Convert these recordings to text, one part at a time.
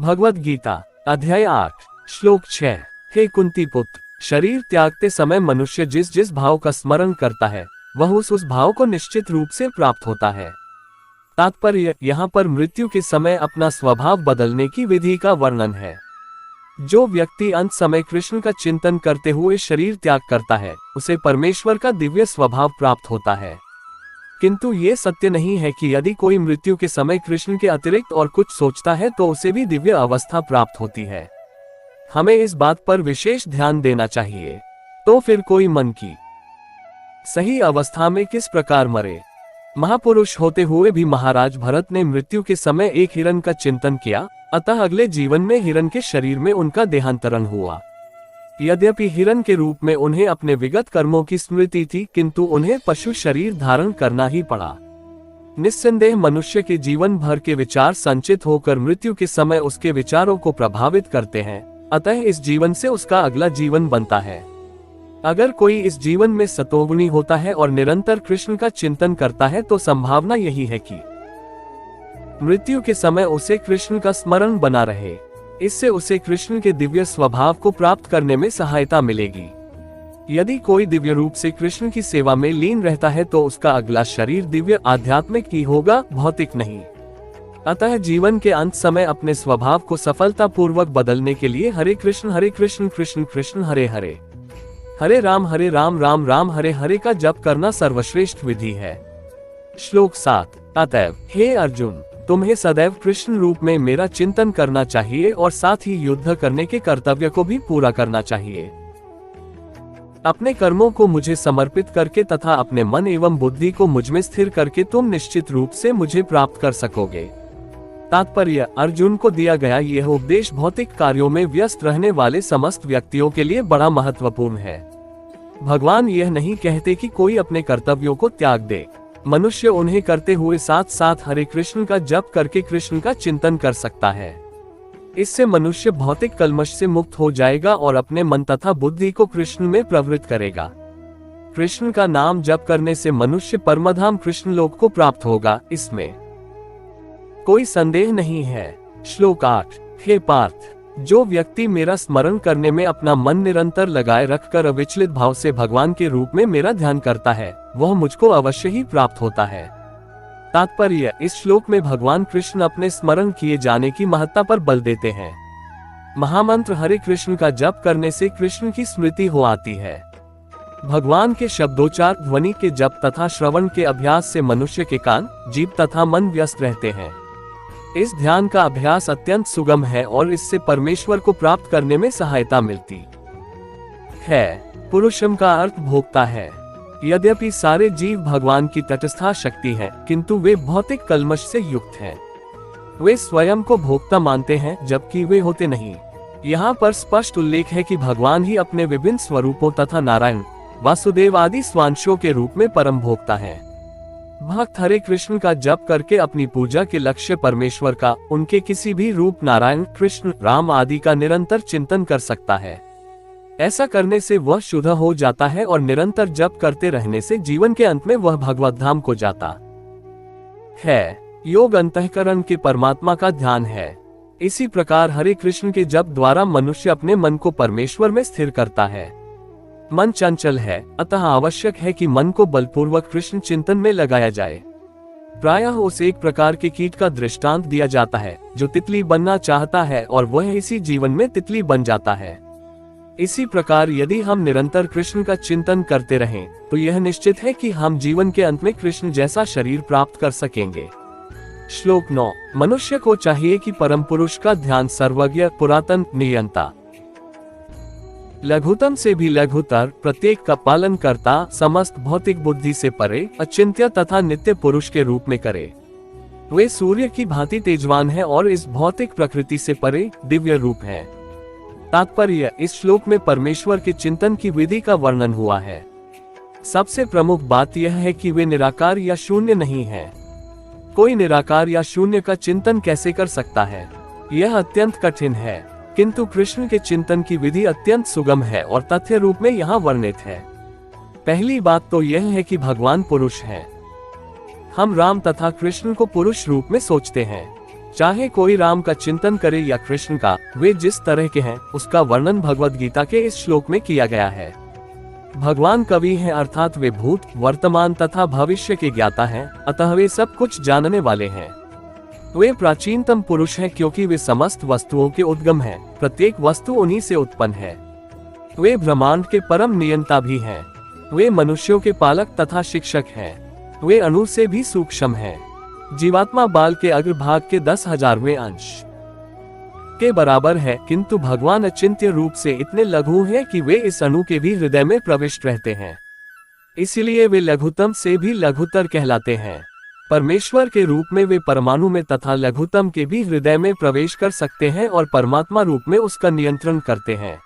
भगवद गीता अध्याय 8 श्लोक 6। हे कुंती पुत्र, शरीर त्यागते समय मनुष्य जिस जिस भाव का स्मरण करता है वह उस भाव को निश्चित रूप से प्राप्त होता है। तात्पर्य यहाँ पर मृत्यु के समय अपना स्वभाव बदलने की विधि का वर्णन है। जो व्यक्ति अंत समय कृष्ण का चिंतन करते हुए शरीर त्याग करता है उसे परमेश्वर का दिव्य स्वभाव प्राप्त होता है। किंतु ये सत्य नहीं है कि यदि कोई मृत्यु के समय कृष्ण के अतिरिक्त और कुछ सोचता है तो उसे भी दिव्य अवस्था प्राप्त होती है। हमें इस बात पर विशेष ध्यान देना चाहिए। तो फिर कोई मन की सही अवस्था में किस प्रकार मरे? महापुरुष होते हुए भी महाराज भरत ने मृत्यु के समय एक हिरण का चिंतन किया, अतः अगले जीवन में हिरण के शरीर में उनका देहांतरण हुआ। यद्यपि हिरण के रूप में उन्हें अपने विगत कर्मों की स्मृति थी, किंतु उन्हें पशु शरीर धारण करना ही पड़ा। निस्संदेह मनुष्य के जीवन भर के विचार संचित होकर मृत्यु के समय उसके विचारों को प्रभावित करते हैं, अतः इस जीवन से उसका अगला जीवन बनता है। अगर कोई इस जीवन में सतोगुणी होता है और निरंतर कृष्ण का चिंतन करता है तो संभावना यही है कि मृत्यु के समय उसे कृष्ण का स्मरण बना रहे। इससे उसे कृष्ण के दिव्य स्वभाव को प्राप्त करने में सहायता मिलेगी। यदि कोई दिव्य रूप से कृष्ण की सेवा में लीन रहता है तो उसका अगला शरीर दिव्य आध्यात्मिक ही होगा, भौतिक नहीं। अतः जीवन के अंत समय अपने स्वभाव को सफलतापूर्वक बदलने के लिए हरे कृष्ण कृष्ण कृष्ण हरे हरे, हरे राम राम राम हरे हरे का जप करना सर्वश्रेष्ठ विधि है। श्लोक 7। अतएव हे अर्जुन, तुम्हें सदैव कृष्ण रूप में मेरा चिंतन करना चाहिए और साथ ही युद्ध करने के कर्तव्य को भी पूरा करना चाहिए। अपने कर्मों को मुझे समर्पित करके तथा अपने मन एवं बुद्धि को मुझमें स्थिर करके तुम निश्चित रूप से मुझे प्राप्त कर सकोगे। तात्पर्य, अर्जुन को दिया गया यह उपदेश भौतिक कार्यों में व्यस्त रहने वाले समस्त व्यक्तियों के लिए बड़ा महत्वपूर्ण है। भगवान यह नहीं कहते कि कोई अपने कर्तव्यों को त्याग दे। मनुष्य उन्हें करते हुए साथ साथ हरे कृष्ण का जप करके कृष्ण का चिंतन कर सकता है। इससे मनुष्य भौतिक कल्मश से मुक्त हो जाएगा और अपने मन तथा बुद्धि को कृष्ण में प्रवृत्त करेगा। कृष्ण का नाम जप करने से मनुष्य परमधाम कृष्ण लोक को प्राप्त होगा, इसमें कोई संदेह नहीं है। श्लोक 8। हे पार्थ, जो व्यक्ति मेरा स्मरण करने में अपना मन निरंतर लगाए रखकर अविचलित भाव से भगवान के रूप में मेरा ध्यान करता है वह मुझको अवश्य ही प्राप्त होता है। तात्पर्य, इस श्लोक में भगवान कृष्ण अपने स्मरण किए जाने की महत्ता पर बल देते हैं। महामंत्र हरे कृष्ण का जप करने से कृष्ण की स्मृति हो आती है। भगवान के शब्दोच्चार ध्वनि के जप तथा श्रवण के अभ्यास से मनुष्य के कान, जीभ तथा मन व्यस्त रहते हैं। इस ध्यान का अभ्यास अत्यंत सुगम है और इससे परमेश्वर को प्राप्त करने में सहायता मिलती है। पुरुषम का अर्थ भोक्ता है। यद्यपि सारे जीव भगवान की तटस्था शक्ति हैं, किंतु वे भौतिक कल्मश से युक्त हैं। वे स्वयं को भोक्ता मानते हैं जबकि वे होते नहीं। यहाँ पर स्पष्ट उल्लेख है कि भगवान ही अपने विभिन्न स्वरूपों तथा नारायण, वासुदेव आदि स्वांशों के रूप में परम भोक्ता है। भक्त हरे कृष्ण का जप करके अपनी पूजा के लक्ष्य परमेश्वर का, उनके किसी भी रूप नारायण, कृष्ण, राम आदि का निरंतर चिंतन कर सकता है। ऐसा करने से वह शुद्ध हो जाता है और निरंतर जप करते रहने से जीवन के अंत में वह भगवत धाम को जाता है। योग अंतःकरण के परमात्मा का ध्यान है। इसी प्रकार हरे कृष्ण के जप द्वारा मनुष्य अपने मन को परमेश्वर में स्थिर करता है। मन चंचल है, अतः आवश्यक है कि मन को बलपूर्वक कृष्ण चिंतन में लगाया जाए। प्रायः उस एक प्रकार के कीट का दृष्टांत दिया जाता है जो तितली बनना चाहता है और वह इसी जीवन में तितली बन जाता है। इसी प्रकार यदि हम निरंतर कृष्ण का चिंतन करते रहें तो यह निश्चित है कि हम जीवन के अंत में कृष्ण जैसा शरीर प्राप्त कर सकेंगे। श्लोक 9। मनुष्य को चाहिए कि परम पुरुष का ध्यान सर्वज्ञ, पुरातन, नियंता, लघुतम से भी लघुतर, प्रत्येक का पालन करता, समस्त भौतिक बुद्धि से परे, अचिंत्य तथा नित्य पुरुष के रूप में करे। वे सूर्य की भांति तेजवान है और इस भौतिक प्रकृति से परे दिव्य रूप है। तात्पर्य, इस श्लोक में परमेश्वर के चिंतन की विधि का वर्णन हुआ है। सबसे प्रमुख बात यह है कि वे निराकार या शून्य नहीं है। कोई निराकार या शून्य का चिंतन कैसे कर सकता है? यह अत्यंत कठिन है, किंतु कृष्ण के चिंतन की विधि अत्यंत सुगम है और तथ्य रूप में यहाँ वर्णित है। पहली बात तो यह है कि भगवान पुरुष है। हम राम तथा कृष्ण को पुरुष रूप में सोचते हैं। चाहे कोई राम का चिंतन करे या कृष्ण का, वे जिस तरह के हैं उसका वर्णन भगवद गीता के इस श्लोक में किया गया है। भगवान कवि हैं, अर्थात वे भूत, वर्तमान तथा भविष्य के ज्ञाता हैं, अतः वे सब कुछ जानने वाले हैं। वे प्राचीनतम पुरुष हैं क्योंकि वे समस्त वस्तुओं के उद्गम हैं, प्रत्येक वस्तु उन्हीं से उत्पन्न है। वे ब्रह्मांड के परम नियंता भी हैं। वे मनुष्यों के पालक तथा शिक्षक हैं। वे अणु से भी सूक्ष्म हैं। जीवात्मा बाल के अग्रभाग के 10,000वें अंश के बराबर है, किंतु भगवान अचिंत्य रूप से इतने लघु हैं कि वे इस अणु के भी हृदय में प्रविष्ट रहते हैं। इसलिए वे लघुतम से भी लघुतर कहलाते हैं। परमेश्वर के रूप में वे परमाणु में तथा लघुतम के भी हृदय में प्रवेश कर सकते हैं और परमात्मा रूप में उसका नियंत्रण करते हैं।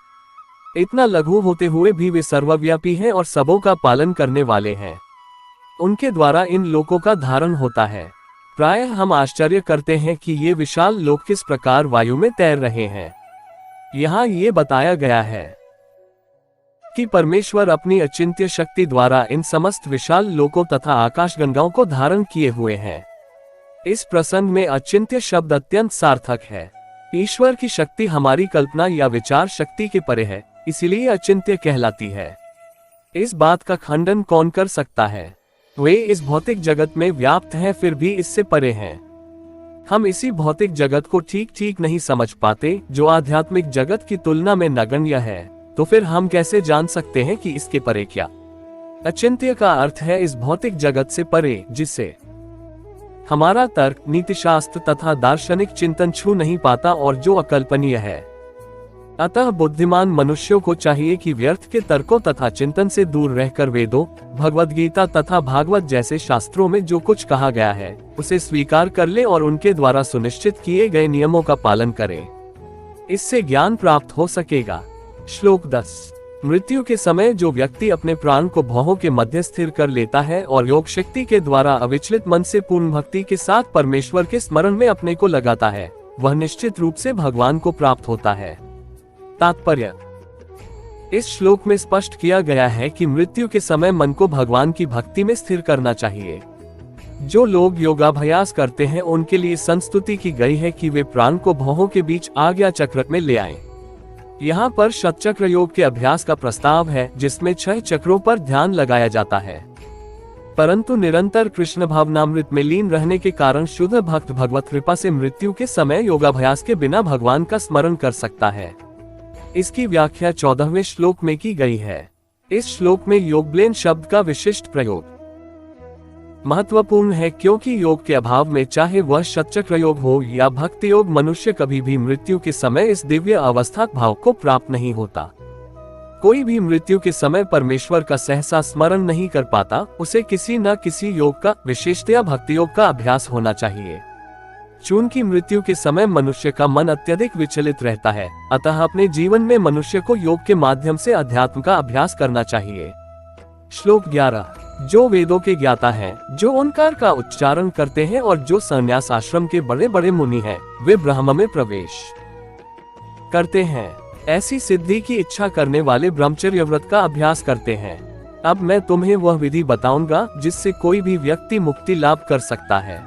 इतना लघु होते हुए भी वे सर्वव्यापी हैं और सबों का पालन करने वाले हैं। उनके द्वारा इन लोकों का धारण होता है। प्रायः हम आश्चर्य करते हैं कि ये विशाल लोक किस प्रकार वायु में तैर रहे हैं। यहाँ ये बताया गया है कि परमेश्वर अपनी अचिंत्य शक्ति द्वारा इन समस्त विशाल लोकों तथा आकाशगंगाओं को धारण किए हुए हैं। इस प्रसंग में अचिंत्य शब्द अत्यंत सार्थक है। ईश्वर की शक्ति हमारी कल्पना या विचार शक्ति के परे है, इसीलिए अचिंत्य कहलाती है। इस बात का खंडन कौन कर सकता है? वे इस भौतिक जगत में व्याप्त हैं, फिर भी इससे परे हैं। हम इसी भौतिक जगत को ठीक ठीक नहीं समझ पाते, जो आध्यात्मिक जगत की तुलना में नगण्य है। तो फिर हम कैसे जान सकते हैं कि इसके परे क्या? अचिंत्य का अर्थ है इस भौतिक जगत से परे, जिसे हमारा तर्क, नीतिशास्त्र तथा दार्शनिक चिंतन छू नहीं पाता और जो अकल्पनीय है। अतः बुद्धिमान मनुष्यों को चाहिए कि व्यर्थ के तर्कों तथा चिंतन से दूर रहकर वेदों, भगवद गीता तथा भागवत जैसे शास्त्रों में जो कुछ कहा गया है उसे स्वीकार कर ले और उनके द्वारा सुनिश्चित किए गए नियमों का पालन करें। इससे ज्ञान प्राप्त हो सकेगा। श्लोक 10। मृत्यु के समय जो व्यक्ति अपने प्राण को भौहों के मध्य स्थिर कर लेता है और योग शक्ति के द्वारा अविचलित मन से पूर्ण भक्ति के साथ परमेश्वर के स्मरण में अपने को लगाता है, वह निश्चित रूप से भगवान को प्राप्त होता है। तात्पर्य: इस श्लोक में स्पष्ट किया गया है कि मृत्यु के समय मन को भगवान की भक्ति में स्थिर करना चाहिए। जो लोग योगाभ्यास करते हैं उनके लिए संस्तुति की गई है कि वे प्राण को भौहों के बीच आज्ञा चक्र में ले आएं। यहाँ पर शतचक्र योग के अभ्यास का प्रस्ताव है, जिसमें 6 चक्रों पर ध्यान लगाया जाता है। परंतु निरंतर कृष्ण भावनामृत में लीन रहने के कारण शुद्ध भक्त भगवत कृपा से मृत्यु के समय योगाभ्यास के बिना भगवान का स्मरण कर सकता है। इसकी व्याख्या 14वें श्लोक में की गई है। इस श्लोक में योगब्लेन शब्द का विशिष्ट प्रयोग महत्वपूर्ण है, क्योंकि योग के अभाव में चाहे वह शतचक्र योग हो या भक्ति योग, मनुष्य कभी भी मृत्यु के समय इस दिव्य अवस्था भाव को प्राप्त नहीं होता। कोई भी मृत्यु के समय परमेश्वर का सहसा स्मरण नहीं कर पाता। उसे किसी न किसी योग का, विशेषतया भक्ति योग का अभ्यास होना चाहिए। चूंकि मृत्यु के समय मनुष्य का मन अत्यधिक विचलित रहता है, अतः अपने जीवन में मनुष्य को योग के माध्यम से अध्यात्म का अभ्यास करना चाहिए। श्लोक 11। जो वेदों के ज्ञाता हैं, जो ओंकार का उच्चारण करते हैं और जो संन्यास आश्रम के बड़े बड़े मुनि हैं, वे ब्रह्म में प्रवेश करते हैं। ऐसी सिद्धि की इच्छा करने वाले ब्रह्मचर्य व्रत का अभ्यास करते हैं। अब मैं तुम्हें वह विधि बताऊंगा जिससे कोई भी व्यक्ति मुक्ति लाभ कर सकता है।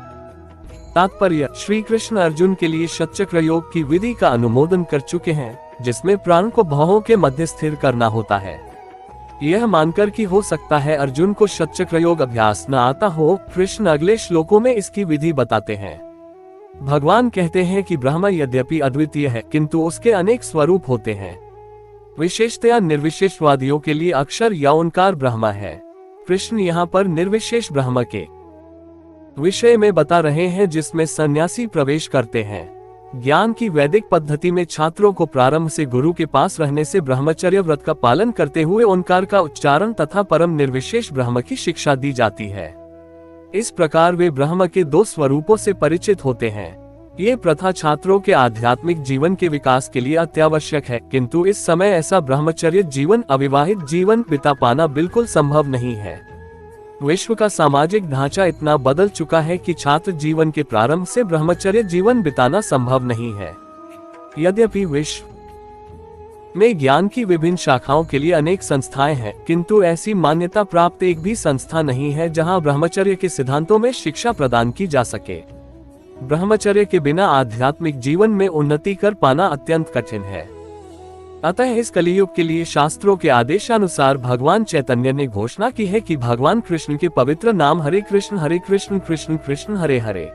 तात्पर्य: श्री कृष्ण अर्जुन के लिए शतचक्र योग की विधि का अनुमोदन कर चुके हैं, जिसमें प्राण को भौहों के मध्य स्थिर करना होता है। यह मानकर कि हो सकता है अर्जुन को शतचक्र योग अभ्यास न आता हो, कृष्ण अगले श्लोकों में इसकी विधि बताते हैं। भगवान कहते हैं कि ब्रह्म यद्यपि अद्वितीय है, किंतु उसके अनेक स्वरूप होते हैं। विशेषतया निर्विशेषवादियों के लिए अक्षर या ओंकार ब्रह्म है। कृष्ण यहाँ पर निर्विशेष ब्रह्म के विषय में बता रहे हैं, जिसमें सन्यासी प्रवेश करते हैं। ज्ञान की वैदिक पद्धति में छात्रों को प्रारंभ से गुरु के पास रहने से ब्रह्मचर्य व्रत का पालन करते हुए ओंकार का उच्चारण तथा परम निर्विशेष ब्रह्म की शिक्षा दी जाती है। इस प्रकार वे ब्रह्म के 2 स्वरूपों से परिचित होते हैं। ये प्रथा छात्रों के आध्यात्मिक जीवन के विकास के लिए अत्यावश्यक है, किंतु इस समय ऐसा ब्रह्मचर्य जीवन, अविवाहित जीवन बिता पाना बिल्कुल संभव नहीं है। विश्व का सामाजिक ढांचा इतना बदल चुका है कि छात्र जीवन के प्रारंभ से ब्रह्मचर्य जीवन बिताना संभव नहीं है। यद्यपि विश्व में ज्ञान की विभिन्न शाखाओं के लिए अनेक संस्थाएं हैं, किंतु ऐसी मान्यता प्राप्त एक भी संस्था नहीं है जहां ब्रह्मचर्य के सिद्धांतों में शिक्षा प्रदान की जा सके। ब्रह्मचर्य के बिना आध्यात्मिक जीवन में उन्नति कर पाना अत्यंत कठिन है। अतः इस कलियुग के लिए शास्त्रों के आदेशानुसार भगवान चैतन्य ने घोषणा की है कि भगवान कृष्ण के पवित्र नाम हरे कृष्ण कृष्ण कृष्ण हरे हरे,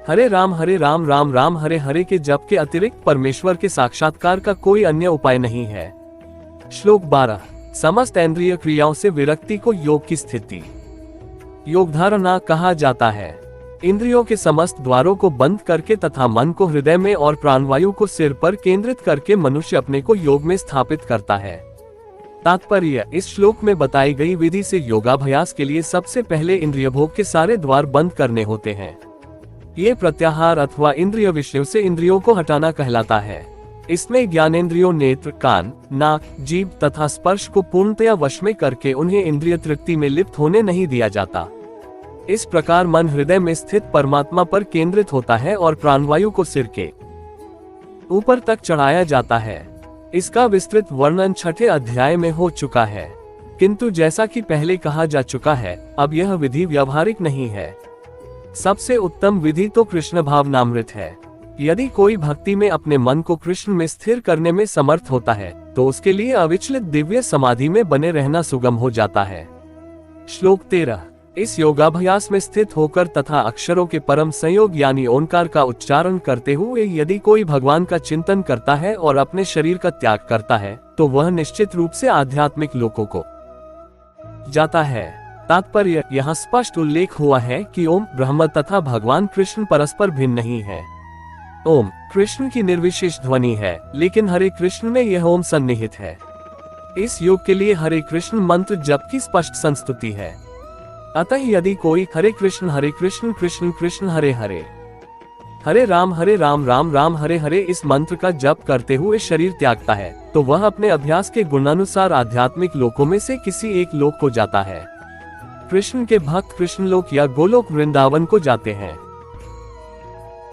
हरे राम राम राम हरे हरे के जप के अतिरिक्त परमेश्वर के साक्षात्कार का कोई अन्य उपाय नहीं है। श्लोक 12। समस्त इंद्रिय क्रियाओं से विरक्ति को योग की स्थिति योग धारणा कहा जाता है। इंद्रियों के समस्त द्वारों को बंद करके तथा मन को हृदय में और प्राणवायु को सिर पर केंद्रित करके मनुष्य अपने को योग में स्थापित करता है। तात्पर्य, इस श्लोक में बताई गई विधि से योगाभ्यास के लिए सबसे पहले इंद्रिय भोग के सारे द्वार बंद करने होते हैं। ये प्रत्याहार अथवा इंद्रिय विषयों से इंद्रियों को हटाना कहलाता है। इसमें ज्ञानेंद्रियों नेत्र, कान, नाक, जीभ तथा स्पर्श को पूर्णतया वश में करके उन्हें इंद्रिय तृप्ति में लिप्त होने नहीं दिया जाता। इस प्रकार मन हृदय में स्थित परमात्मा पर केंद्रित होता है और प्राणवायु को सिर के ऊपर तक चढ़ाया जाता है। इसका विस्तृत वर्णन 6ठे अध्याय में हो चुका है, किंतु जैसा कि पहले कहा जा चुका है, अब यह विधि व्यावहारिक नहीं है। सबसे उत्तम विधि तो कृष्ण भावनामृत है। यदि कोई भक्ति में अपने मन को कृष्ण में स्थिर करने में समर्थ होता है तो उसके लिए अविचलित दिव्य समाधि में बने रहना सुगम हो जाता है। श्लोक 13। इस योगाभ्यास में स्थित होकर तथा अक्षरों के परम संयोग यानी ओंकार का उच्चारण करते हुए यदि कोई भगवान का चिंतन करता है और अपने शरीर का त्याग करता है तो वह निश्चित रूप से आध्यात्मिक लोकों को जाता है। तात्पर्य, यहाँ स्पष्ट उल्लेख हुआ है कि ओम ब्रह्म तथा भगवान कृष्ण परस्पर भिन्न नहीं है। ओम कृष्ण की निर्विशेष ध्वनि है, लेकिन हरे कृष्ण में यह ओम सन्निहित है। इस योग के लिए हरे कृष्ण मंत्र जप की स्पष्ट संस्तुति है। अतः यदि कोई हरे कृष्ण कृष्ण कृष्ण हरे हरे, हरे राम राम राम हरे हरे इस मंत्र का जप करते हुए शरीर त्यागता है तो वह अपने अभ्यास के गुणानुसार आध्यात्मिक लोकों में से किसी एक लोक को जाता है। कृष्ण के भक्त कृष्णलोक या गोलोक वृंदावन को जाते हैं।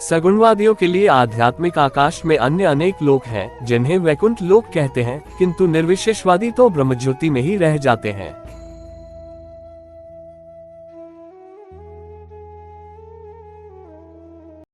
सगुणवादियों के लिए आध्यात्मिक आकाश में अन्य अनेक लोक हैं जिन्हें वैकुंठ लोक कहते हैं, किंतु निर्विशेषवादी तो ब्रह्मज्योति में ही रह जाते हैं।